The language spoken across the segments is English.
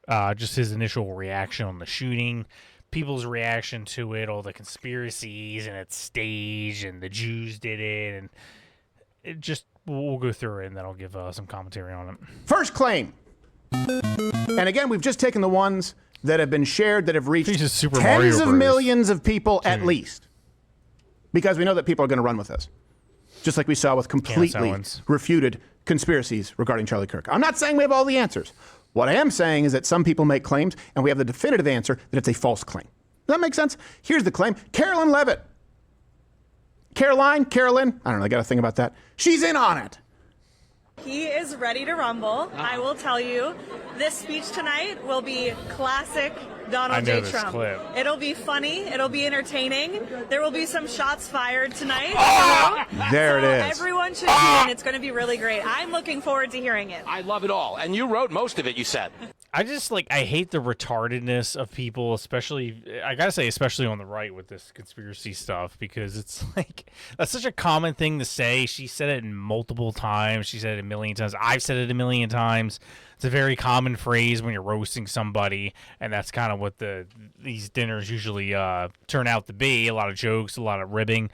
Just his initial reaction on the shooting, people's reaction to it, all the conspiracies, and it's staged, and the Jews did it, and it just we'll go through it, and then I'll give some commentary on it. First claim, and again, we've just taken the ones that have been shared that have reached tens of millions of people at least, because we know that people are going to run with this, just like we saw with completely refuted conspiracies regarding Charlie Kirk. I'm not saying we have all the answers. What I am saying is that some people make claims, and we have the definitive answer that it's a false claim. Does that make sense? Here's the claim. Carolyn Levitt. Carolyn, I don't know, I got a thing about that. She's in on it. He is ready to rumble. I will tell you, this speech tonight will be classic Donald J. Trump. Clip. It'll be funny. It'll be entertaining. There will be some shots fired tonight. There it is. Everyone should tune in. It's going to be really great. I'm looking forward to hearing it. I love it all. And you wrote most of it, you said. I just I hate the retardedness of people, especially, I gotta say, especially on the right with this conspiracy stuff, because it's that's such a common thing to say. She said it multiple times. She said it a million times. I've said it a million times. It's a very common phrase when you're roasting somebody, and that's kind of what these dinners usually turn out to be. A lot of jokes, a lot of ribbing.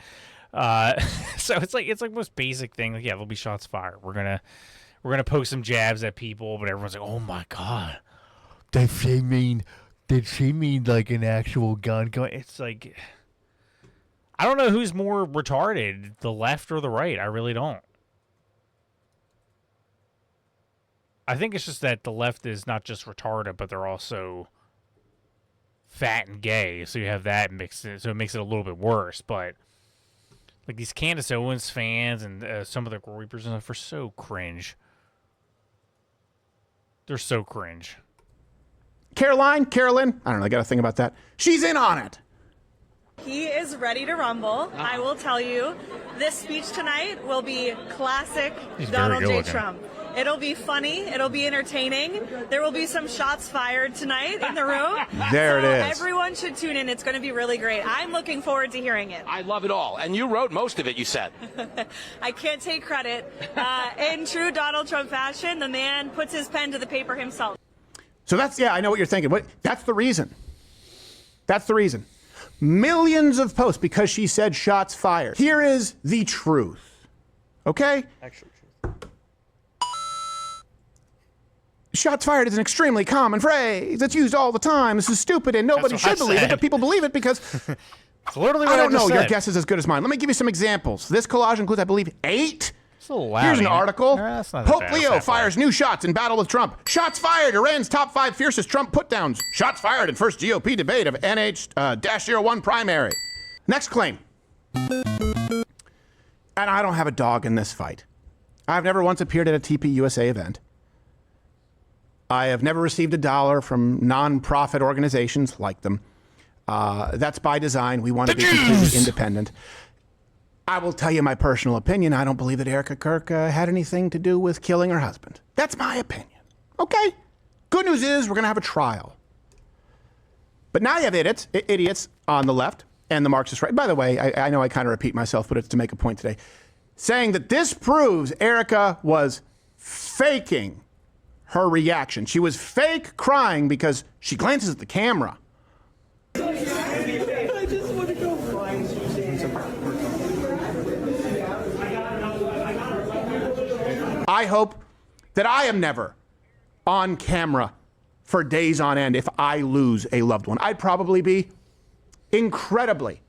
So it's like most basic thing. Yeah, there'll be shots fired. We're gonna poke some jabs at people, but everyone's like, "Oh my god, did she mean like an actual gun?" It's like, I don't know who's more retarded, the left or the right. I really don't. I think it's just that the left is not just retarded, but they're also fat and gay. So you have that mixed in, so it makes it a little bit worse. But these Candace Owens fans and some of the Reapers and stuff are so cringe. They're so cringe. Carolyn, I don't know, I got a thing about that. She's in on it. He is ready to rumble. I will tell you, this speech tonight will be classic Donald J. Trump. It'll be funny. It'll be entertaining. There will be some shots fired tonight in the room. There it is. Everyone should tune in. It's going to be really great. I'm looking forward to hearing it. I love it all. And you wrote most of it, you said. I can't take credit. In true Donald Trump fashion, the man puts his pen to the paper himself. So I know what you're thinking. That's the reason. That's the reason. Millions of posts because she said shots fired. Here is the truth. Okay? Actual truth. Shots fired is an extremely common phrase. It's used all the time. This is stupid and nobody should believe it, but people believe it because it's literally what I don't know. Said. Your guess is as good as mine. Let me give you some examples. This collage includes, I believe, 8. Here's an article. Pope Leo fires bad. New shots in battle with Trump. Shots fired. Iran's top 5 fiercest Trump put-downs. Shots fired in first GOP debate of NH-01 primary. Next claim. And I don't have a dog in this fight. I've never once appeared at a TP USA event. I have never received $1 from non-profit organizations like them. That's by design. We want to be completely independent. I will tell you my personal opinion. I don't believe that Erica Kirk had anything to do with killing her husband. That's my opinion. Okay? Good news is we're going to have a trial. But now you have idiots on the left and the Marxist right. By the way, I know I kind of repeat myself, but it's to make a point today. Saying that this proves Erica was faking her reaction. She was fake crying because she glances at the camera. I just want to go find I hope that I am never on camera for days on end if I lose a loved one. I'd probably be incredibly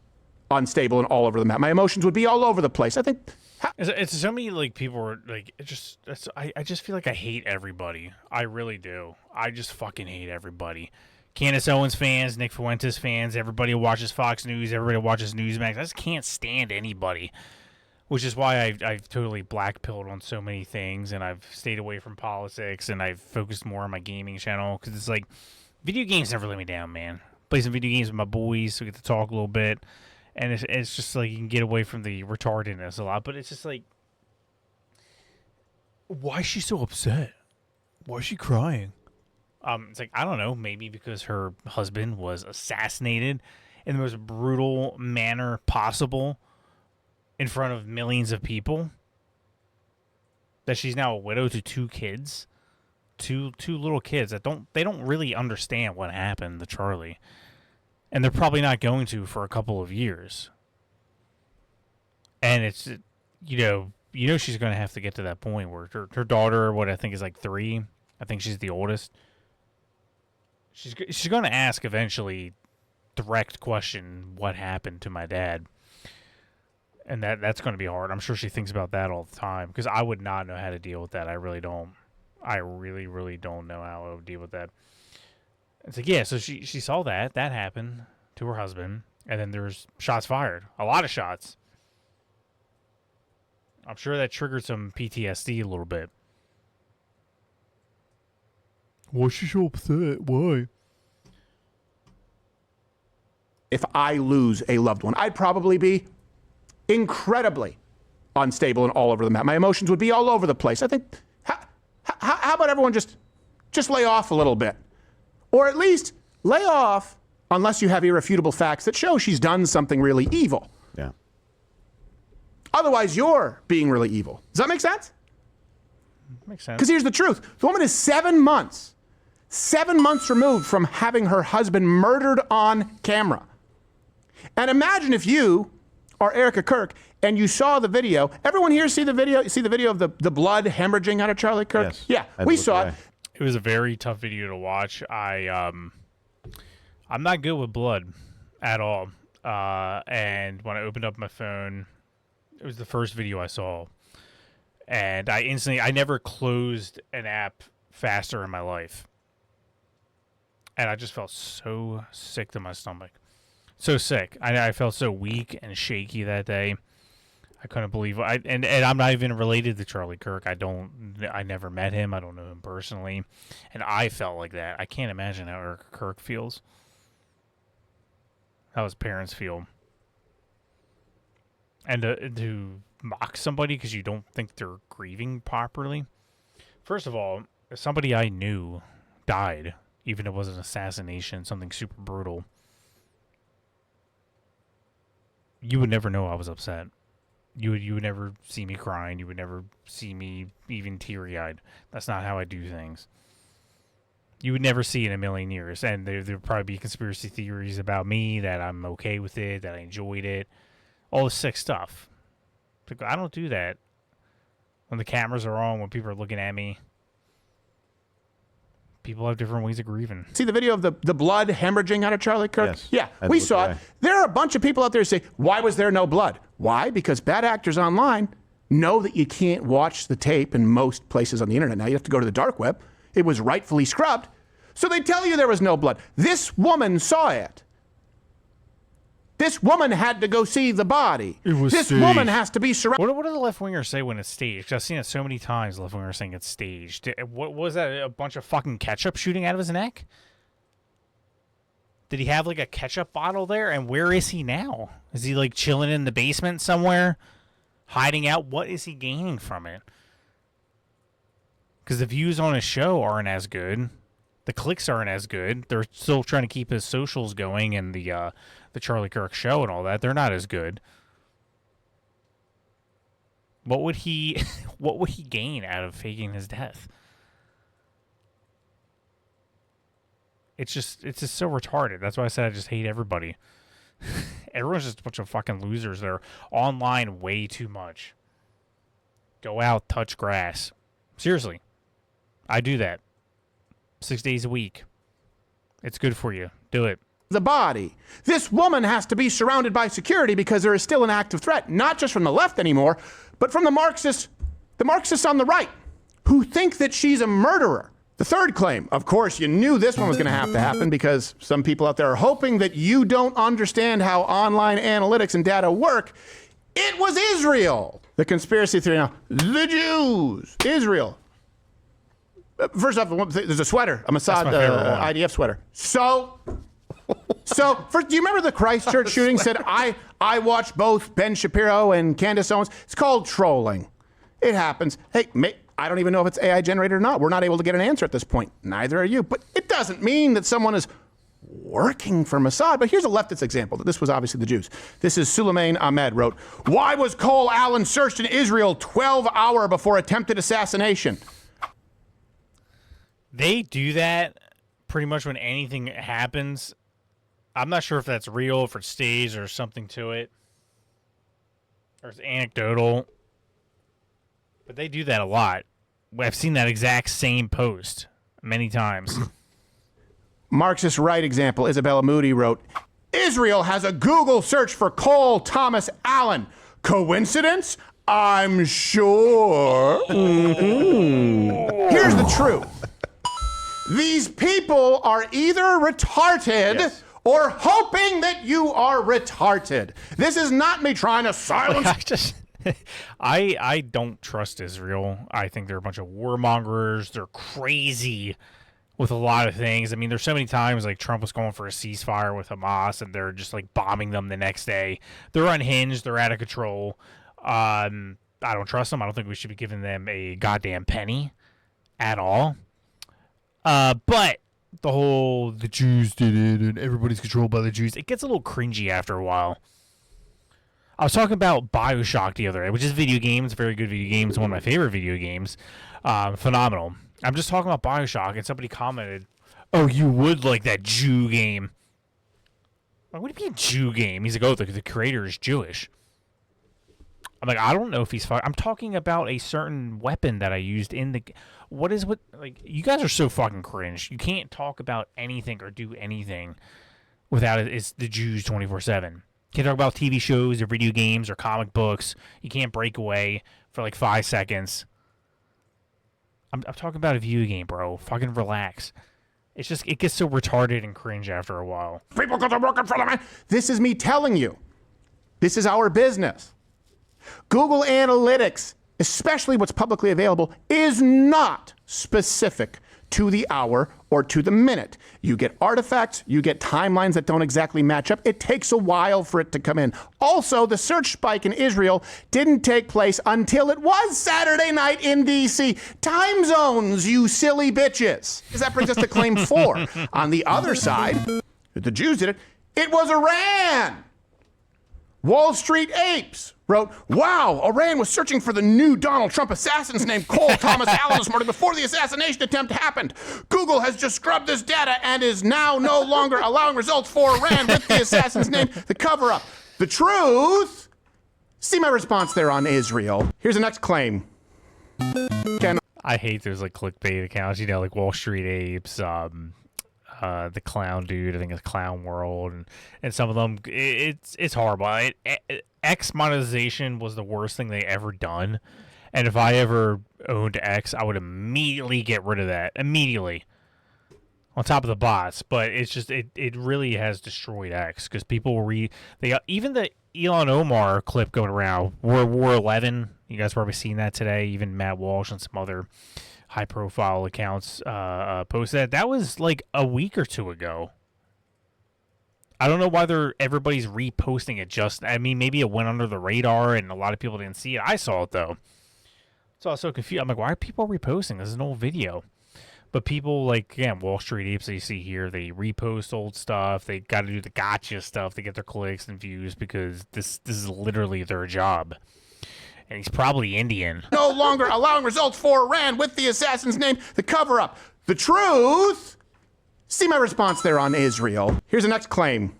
unstable and all over the map. My emotions would be all over the place. I think it's so many people are I just feel like I hate everybody. I really do. I just fucking hate everybody. Candace Owens fans, Nick Fuentes fans, everybody who watches Fox News, everybody who watches Newsmax. I just can't stand anybody, which is why I've totally black-pilled on so many things, and I've stayed away from politics, and I've focused more on my gaming channel, because it's like, video games never let me down, man. Play some video games with my boys, so we get to talk a little bit, and it's just like you can get away from the retardedness a lot, but it's just like, why is she so upset? Why is she crying? It's like, I don't know, maybe because her husband was assassinated in the most brutal manner possible in front of millions of people. That she's now a widow to 2 kids. two little kids that don't really understand what happened to Charlie, and they're probably not going to for a couple of years. And it's she's going to have to get to that point where her daughter, what I think is like 3, I think she's the oldest. She's going to ask eventually, direct question, what happened to my dad. And that's going to be hard. I'm sure she thinks about that all the time, because I would not know how to deal with that. I really don't. I really, really don't know how I would deal with that. It's like, yeah, so she saw that happened to her husband, and then there's shots fired. A lot of shots. I'm sure that triggered some PTSD a little bit. Why is she so upset? Why? If I lose a loved one, I'd probably be incredibly unstable and all over the map. My emotions would be all over the place. I think, how about everyone just lay off a little bit? Or at least lay off unless you have irrefutable facts that show she's done something really evil. Yeah. Otherwise, you're being really evil. Does that make sense? Makes sense. Because here's the truth. The woman is 7 months removed from having her husband murdered on camera. And imagine if you are Erica Kirk and you saw the video. Everyone here see the video? You see the video of the blood hemorrhaging out of Charlie Kirk? Yes. Yeah, we saw it. It was a very tough video to watch. I'm not good with blood at all. And when I opened up my phone, it was the first video I saw. And I never closed an app faster in my life. And I just felt so sick to my stomach. So sick. I felt so weak and shaky that day. I couldn't believe it. And I'm not even related to Charlie Kirk. I never met him. I don't know him personally. And I felt like that. I can't imagine how Erica Kirk feels. How his parents feel. And to mock somebody because you don't think they're grieving properly. First of all, if somebody I knew died, even if it was an assassination, something super brutal, you would never know I was upset. You would never see me crying. You would never see me even teary-eyed. That's not how I do things. You would never see it in a million years. And there would probably be conspiracy theories about me, that I'm okay with it, that I enjoyed it. All the sick stuff. I don't do that when the cameras are on, when people are looking at me. People have different ways of grieving. See the video of the blood hemorrhaging out of Charlie Kirk? Yes. Yeah, we saw it. There are a bunch of people out there who say, why was there no blood? Why? Because bad actors online know that you can't watch the tape in most places on the internet. Now you have to go to the dark web. It was rightfully scrubbed. So they tell you there was no blood. This woman saw it. This woman had to go see the body. This staged. woman has to be surrounded. What do the left-wingers say when it's staged? 'Cause I've seen it so many times, left-wingers saying it's staged. What was that, a bunch of fucking ketchup shooting out of his neck? Did he have like a ketchup bottle there? And where is he now? Is he like chilling in the basement somewhere? Hiding out? What is he gaining from it? Because the views on his show aren't as good. The clicks aren't as good. They're still trying to keep his socials going and the Charlie Kirk show and all that. They're not as good. What would he gain out of faking his death? It's just so retarded. That's why I said I just hate everybody. Everyone's just a bunch of fucking losers. They're online way too much. Go out, touch grass. Seriously. I do that. 6 days a week. It's good for you. Do it. The body. This woman has to be surrounded by security because there is still an active threat, not just from the left anymore, but from the Marxists on the right, who think that she's a murderer. The third claim, of course, you knew this one was going to have to happen because some people out there are hoping that you don't understand how online analytics and data work. It was Israel. The conspiracy theory now, the Jews, Israel. First off, there's a sweater, a Mossad IDF sweater. So first, do you remember the Christchurch shooting? Said, I watched both Ben Shapiro and Candace Owens. It's called trolling. It happens. Hey, I don't even know if it's AI generated or not. We're not able to get an answer at this point. Neither are you. But it doesn't mean that someone is working for Mossad. But here's a leftist example. This was obviously the Jews. This is Suleiman Ahmed wrote, why was Cole Allen searched in Israel 12 hours before attempted assassination? They do that pretty much when anything happens. I'm not sure if that's real, if it's staged or something to it, or it's anecdotal. But they do that a lot. I've seen that exact same post many times. Marxist right example, Isabella Moody wrote, Israel has a Google search for Cole Thomas Allen. Coincidence? I'm sure. Here's the truth. These people are either retarded or hoping that you are retarded. This is not me trying to silence. I don't trust Israel. I think they're a bunch of warmongers. They're crazy with a lot of things. I mean, there's so many times like Trump was going for a ceasefire with Hamas and they're just like bombing them the next day. They're unhinged. They're out of control. I don't trust them. I don't think we should be giving them a goddamn penny at all. But the Jews did it and everybody's controlled by the Jews, it gets a little cringy after a while. I was talking about BioShock the other day, which is video games, very good video games, one of my favorite video games. Phenomenal. I'm just talking about BioShock, and somebody commented, oh, you would like that Jew game. Like, what do you mean Jew game? He's like, oh, the creator is Jewish. I'm like, I don't know if he's... I'm talking about a certain weapon that I used in the... Like, you guys are so fucking cringe. You can't talk about anything or do anything without it's the Jews 24/7. Can't talk about TV shows or video games or comic books. You can't break away for like 5 seconds. I'm talking about a video game, bro. Fucking relax. It's just, it gets so retarded and cringe after a while. People because I'm working for the man. This is me telling you. This is our business. Google Analytics, especially what's publicly available, is not specific to the hour or to the minute. You get artifacts, you get timelines that don't exactly match up. It takes a while for it to come in. Also, the search spike in Israel didn't take place until it was Saturday night in D.C. Time zones, you silly bitches. That brings us to claim 4. On the other side, if the Jews did it, it was Iran. Wall Street Apes wrote, wow, Iran was searching for the new Donald Trump assassins named Cole Thomas Allen this morning before the assassination attempt happened. Google has just scrubbed this data and is now no longer allowing results for Iran with the assassin's name, the cover-up. The truth? See my response there on Israel. Here's the next claim. I hate those like clickbait accounts, you know, like Wall Street Apes, the clown dude, I think it's Clown World, and some of them, it's horrible. X monetization was the worst thing they ever done, and if I ever owned X, I would immediately get rid of that immediately. On top of the bots, but it's just it really has destroyed X because people even the Elon Omar clip going around, War 11. You guys probably seen that today. Even Matt Walsh and some other high-profile accounts posted that. That was like a week or two ago. I don't know why everybody's reposting it. I mean, maybe it went under the radar and a lot of people didn't see it. I saw it though, so I was so confused. I'm like, why are people reposting? This is an old video. But people like, again, Wall Street Apes that you see here, they repost old stuff. They got to do the gotcha stuff to get their clicks and views because this is literally their job. And he's probably Indian. No longer allowing results for Iran with the assassin's name, the cover-up. The truth? See my response there on Israel. Here's the next claim.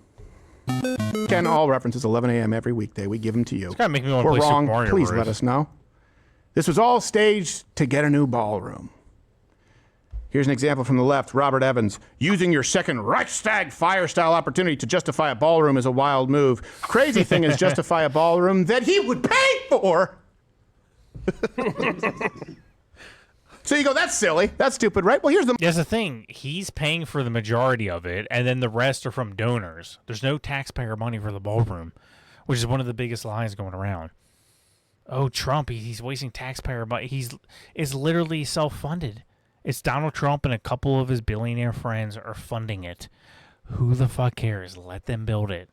Again, all references 11 a.m. every weekday. We give them to you. It's gotta make me want to We're play Super wrong. Mario Please Bros. let us know. This was all staged to get a new ballroom. Here's an example from the left. Robert Evans. Using your second Reichstag fire-style opportunity to justify a ballroom is a wild move. Crazy thing is justify a ballroom that he would pay for. So you go, that's silly. That's stupid, right? Well, here's the thing. He's paying for the majority of it, and then the rest are from donors. There's no taxpayer money for the ballroom, which is one of the biggest lies going around. Oh, Trump, he's wasting taxpayer money. It's literally self-funded. It's Donald Trump and a couple of his billionaire friends are funding it. Who the fuck cares? Let them build it.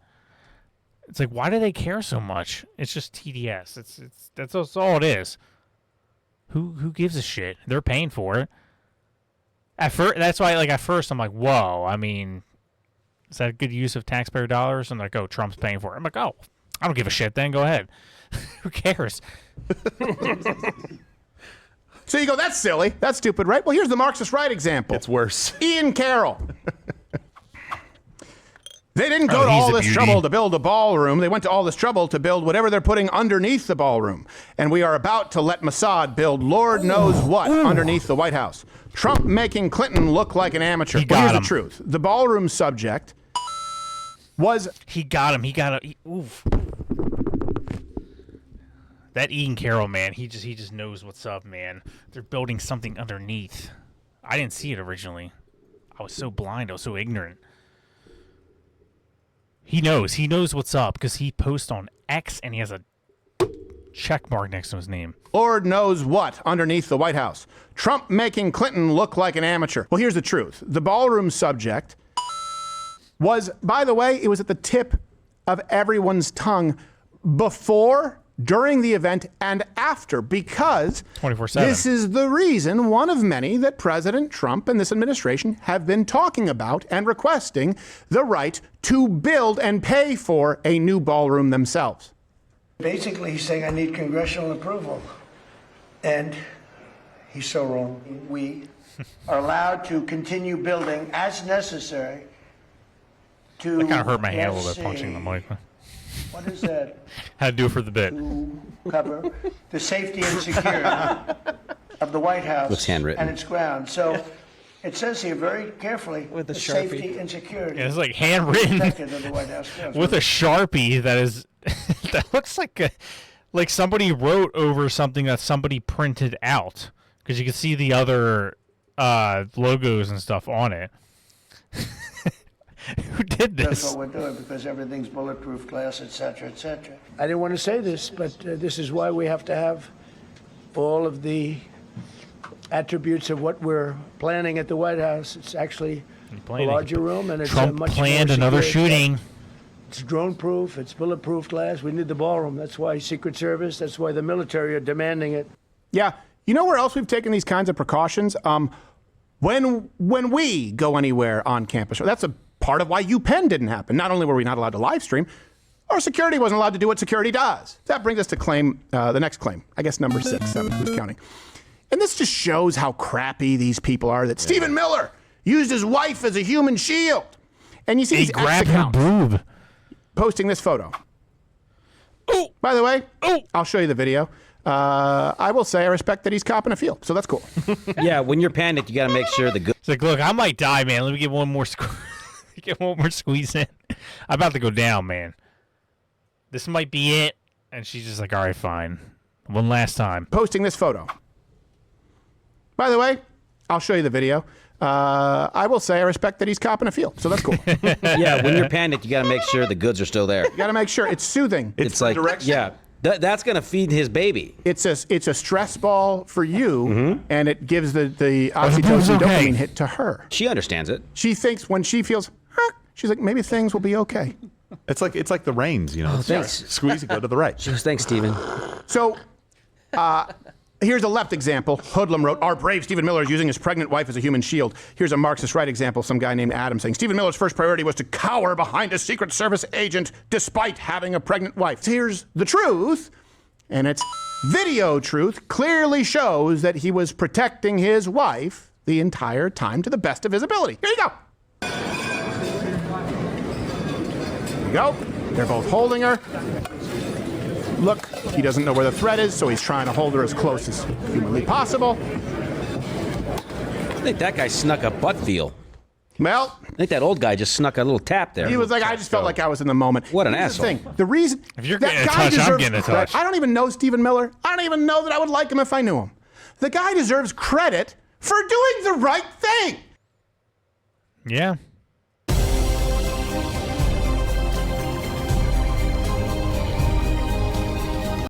It's like, why do they care so much? It's just TDS. That's all it is. Who gives a shit? They're paying for it. That's why, like, at first I'm like, whoa. I mean, is that a good use of taxpayer dollars? And like, oh, Trump's paying for it. I'm like, oh, I don't give a shit. Then go ahead. Who cares? So you go, that's silly. That's stupid, right? Well, here's the Marxist right example. It's worse. Ian Carroll. They didn't go to all this trouble to build a ballroom. They went to all this trouble to build whatever they're putting underneath the ballroom. And we are about to let Mossad build Lord knows what underneath the White House. Trump making Clinton look like an amateur. But here's the truth. The ballroom subject was... He got him. Oof. That Ian Carroll, man, he just knows what's up, man. They're building something underneath. I didn't see it originally. I was so blind. I was so ignorant. He knows what's up because he posts on X and he has a check mark next to his name. Lord knows what underneath the White House. Trump making Clinton look like an amateur. Well, here's the truth. The ballroom subject was, by the way, it was at the tip of everyone's tongue before, during the event, and after, because 24/7. This is the reason, one of many, that President Trump and this administration have been talking about and requesting the right to build and pay for a new ballroom themselves. Basically, he's saying I need congressional approval. And he's so wrong. We are allowed to continue building as necessary to... That kind of hurt my hand a little bit punching the mic. What is that? Had to do it for the bit. To cover the safety and security of the White House. Looks handwritten. And its grounds. So it says here very carefully, with the a Sharpie. safety and security. Yeah, it's like handwritten of the White House grounds. with a Sharpie that is that looks like somebody wrote over something that somebody printed out, because you can see the other logos and stuff on it. Who did this? That's what we're doing, because everything's bulletproof glass, et cetera, et cetera. I didn't want to say this, but this is why we have to have all of the attributes of what we're planning at the White House. It's actually a larger room, and it's Trump much planned more another secure. shooting. It's drone-proof. It's bulletproof glass. We need the ballroom. That's why Secret Service. That's why the military are demanding it. Yeah, you know where else we've taken these kinds of precautions? When we go anywhere on campus, that's a part of why UPenn didn't happen. Not only were we not allowed to live stream, our security wasn't allowed to do what security does. That brings us to the next claim. I guess number 6, 7, who's counting? And this just shows how crappy these people are, that Stephen Miller used his wife as a human shield. And you see these grabbed her boob. Posting this photo. Oh, by the way, I'll show you the video. I will say I respect that he's copping a feel, so that's cool. Yeah, when you're panicked, you got to make sure the good. It's like, look, I might die, man. Let me get one more squeeze in. I'm about to go down, man. This might be it. And she's just like, all right, fine. One last time. Posting this photo. By the way, I'll show you the video. I will say I respect that he's copping a feel, so that's cool. Yeah, when you're panicked, you got to make sure the goods are still there. You got to make sure it's soothing. It's like direction. Yeah. That's going to feed his baby. It's a stress ball for you, and it gives the oxytocin dopamine hit to her. She understands it. She thinks when she feels, she's like, maybe things will be okay. It's like the reins, you know. Thanks. Squeeze and go to the right. She goes, thanks, Stephen. So, here's a left example. Hoodlum wrote, our brave Stephen Miller is using his pregnant wife as a human shield. Here's a Marxist right example, some guy named Adam saying, Stephen Miller's first priority was to cower behind a Secret Service agent despite having a pregnant wife. Here's the truth, and it's video truth, clearly shows that he was protecting his wife the entire time to the best of his ability. Here you go. Here you go. They're both holding her. Look, he doesn't know where the thread is, so he's trying to hold her as close as humanly possible. I think that guy snuck a butt feel. Well, I think that old guy just snuck a little tap there. he was like, I just felt like I was in the moment. What an Here's asshole. The thing. The reason If you're that getting a guy touch, I'm deserves getting a credit. touch. I don't even know Stephen Miller. I don't even know that I would like him if I knew him. The guy deserves credit for doing the right thing. Yeah.